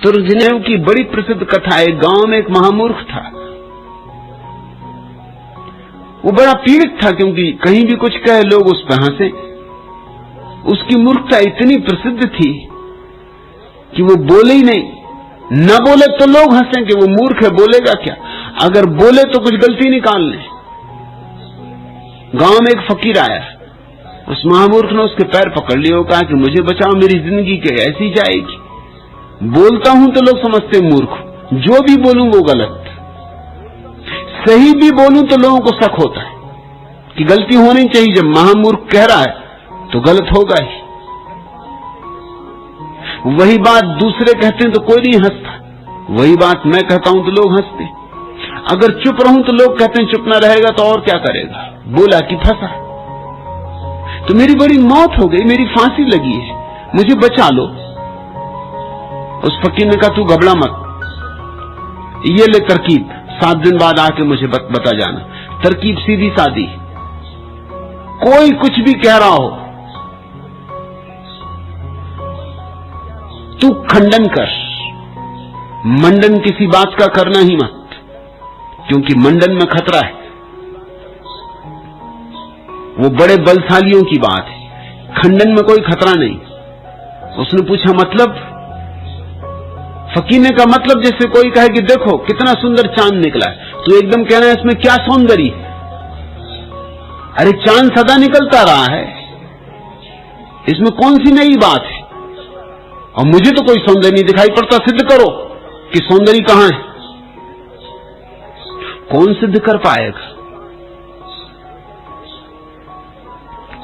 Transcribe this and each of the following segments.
Turgenev की बड़ी प्रसिद्ध कथा, एक गांव में एक महामूर्ख था। वो बड़ा पीड़ित था क्योंकि कहीं भी कुछ कहे लोग उस पर हंसे। उसकी मूर्खता इतनी प्रसिद्ध थी कि वो बोले ही नहीं, न बोले तो लोग हंसेंगे, वो मूर्ख है बोलेगा क्या, अगर बोले तो कुछ गलती निकाल ले। गांव में एक फकीर आया, उस महामूर्ख ने उसके पैर पकड़ लिए और कहा कि मुझे बचाओ, मेरी जिंदगी के ऐसी जाएगी, बोलता हूं तो लोग समझते मूर्ख, जो भी बोलूं वो गलत, सही भी बोलूं तो लोगों को शक होता है कि गलती होनी चाहिए। जब महामूर्ख कह रहा है तो गलत होगा ही। वही बात दूसरे कहते हैं तो कोई नहीं हंसता, वही बात मैं कहता हूं तो लोग हंसते। अगर चुप रहूं तो लोग कहते हैं चुप ना रहेगा तो और क्या करेगा, बोला कि फंसा, तो मेरी बड़ी मौत हो गई, मेरी फांसी लगी है, मुझे बचा लो। उस फकीर ने कहा तू घबरा मत, ये ले तरकीब, 7 दिन बाद आके मुझे बता जाना। तरकीब सीधी सादी, कोई कुछ भी कह रहा हो तू खंडन कर, मंडन किसी बात का करना ही मत, क्योंकि मंडन में खतरा है, वो बड़े बलशालियों की बात है, खंडन में कोई खतरा नहीं। उसने पूछा मतलब? फकीर ने कहा मतलब जैसे कोई कहे कि देखो कितना सुंदर चांद निकला है, तो एकदम कहना है इसमें क्या सौंदर्य, अरे चांद सदा निकलता रहा है, इसमें कौन सी नई बात है, और मुझे तो कोई सौंदर्य नहीं दिखाई पड़ता, सिद्ध करो कि सौंदर्य कहां है। कौन सिद्ध कर पाएगा?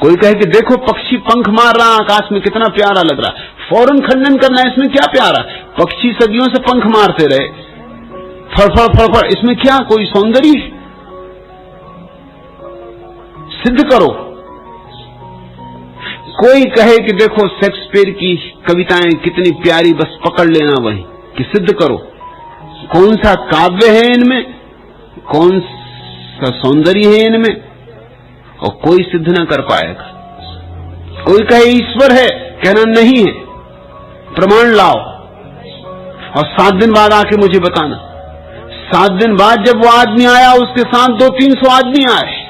कोई कहे कि देखो पक्षी पंख मार रहा आकाश में, कितना प्यारा लग रहा, फौरन खंडन करना है, इसमें क्या प्यारा, पक्षी सदियों से पंख मारते रहे, फड़फड़ फड़फड़, इसमें क्या कोई सौंदर्य, सिद्ध करो। कोई कहे कि देखो शेक्सपियर की कविताएं कितनी प्यारी, बस पकड़ लेना वही, कि सिद्ध करो कौन सा काव्य है इनमें, कौन सा सौंदर्य है इनमें, और कोई सिद्ध ना कर पाएगा। कोई कहे ईश्वर है, कहना नहीं है, प्रमाण लाओ, और 7 दिन बाद आके मुझे बताना। 7 दिन बाद जब वो आदमी आया, उसके साथ 200-300 आदमी आए,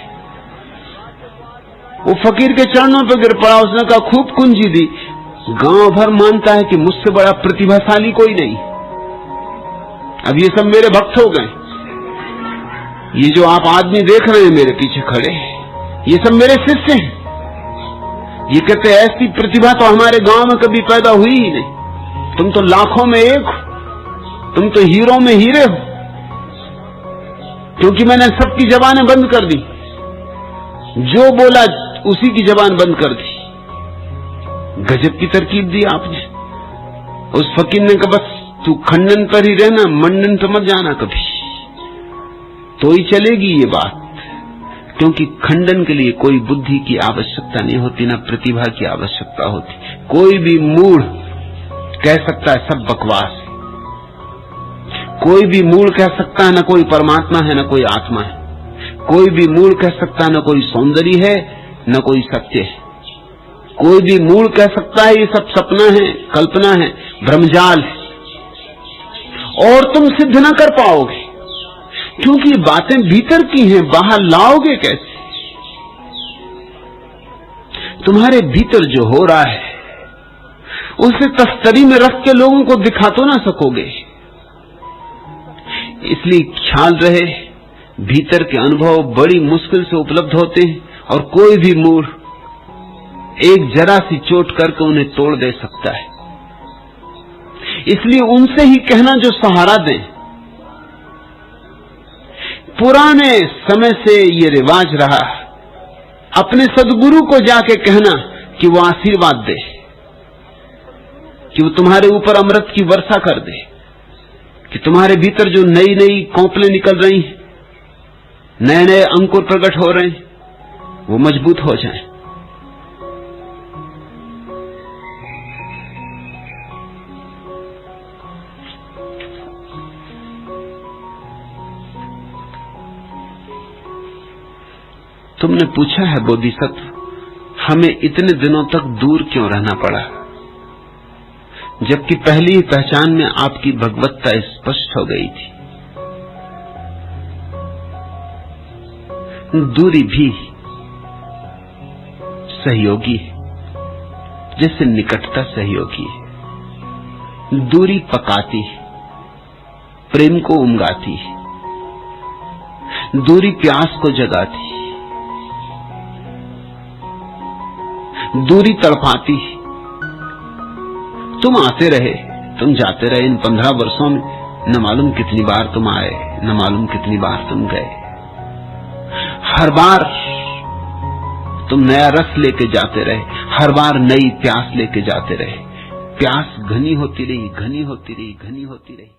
वो फकीर के चरणों पर गिर पड़ा, उसने कहा खूब कुंजी दी, गांव भर मानता है कि मुझसे बड़ा प्रतिभाशाली कोई नहीं। अब ये सब मेरे भक्त हो गए, ये जो आप आदमी देख रहे हैं मेरे पीछे खड़े, ये सब मेरे शिष्य हैं। ये कहते ऐसी प्रतिभा तो हमारे गांव में कभी पैदा हुई ही नहीं, तुम तो लाखों में एक हो, तुम तो हीरो में हीरे हो, क्योंकि मैंने सबकी जबानें बंद कर दी, जो बोला उसी की जबान बंद कर दी। गजब की तरकीब दी आपने। उस फकीर ने कहा बस तू खंडन पर ही रहना, मंडन पे मत जाना कभी, तो ही चलेगी ये बात, क्योंकि खंडन के लिए कोई बुद्धि की आवश्यकता नहीं होती, ना प्रतिभा की आवश्यकता होती। कोई भी मूढ़ कह सकता है सब बकवास है, कोई भी मूढ़ कह सकता है ना कोई परमात्मा है ना कोई आत्मा है, कोई भी मूढ़ कह सकता है न कोई सौंदर्य है न कोई सत्य है, कोई भी मूढ़ कह सकता है ये सब सपना है, कल्पना है, भ्रमजाल है, और तुम सिद्ध न कर पाओगे, क्योंकि ये बातें भीतर की हैं, बाहर लाओगे कैसे? तुम्हारे भीतर जो हो रहा है उसे तस्तरी में रख के लोगों को दिखा तो ना सकोगे। इसलिए ख्याल रहे, भीतर के अनुभव बड़ी मुश्किल से उपलब्ध होते हैं, और कोई भी मूढ़ एक जरा सी चोट करके उन्हें तोड़ दे सकता है। इसलिए उनसे ही कहना जो सहारा दें। पुराने समय से ये रिवाज रहा, अपने सदगुरु को जाके कहना कि वो आशीर्वाद दे, कि वो तुम्हारे ऊपर अमृत की वर्षा कर दे, कि तुम्हारे भीतर जो नई नई कौपलें निकल रही हैं, नए नए अंकुर प्रकट हो रहे हैं, वो मजबूत हो जाएं। तुमने पूछा है बोधिसत्व, हमें इतने दिनों तक दूर क्यों रहना पड़ा? जबकि पहली पहचान में आपकी भगवत्ता स्पष्ट हो गई थी। दूरी भी सहयोगी है, जैसे निकटता सहयोगी है। दूरी पकाती है, प्रेम को उमगाती है। दूरी प्यास को जगाती है, दूरी तड़पाती है। तुम आते रहे, तुम जाते रहे, इन 15 वर्षों में न मालूम कितनी बार तुम आए, न मालूम कितनी बार तुम गए। हर बार तुम नया रस लेके जाते रहे, हर बार नई प्यास लेके जाते रहे। प्यास घनी होती रही, घनी होती रही, घनी होती रही।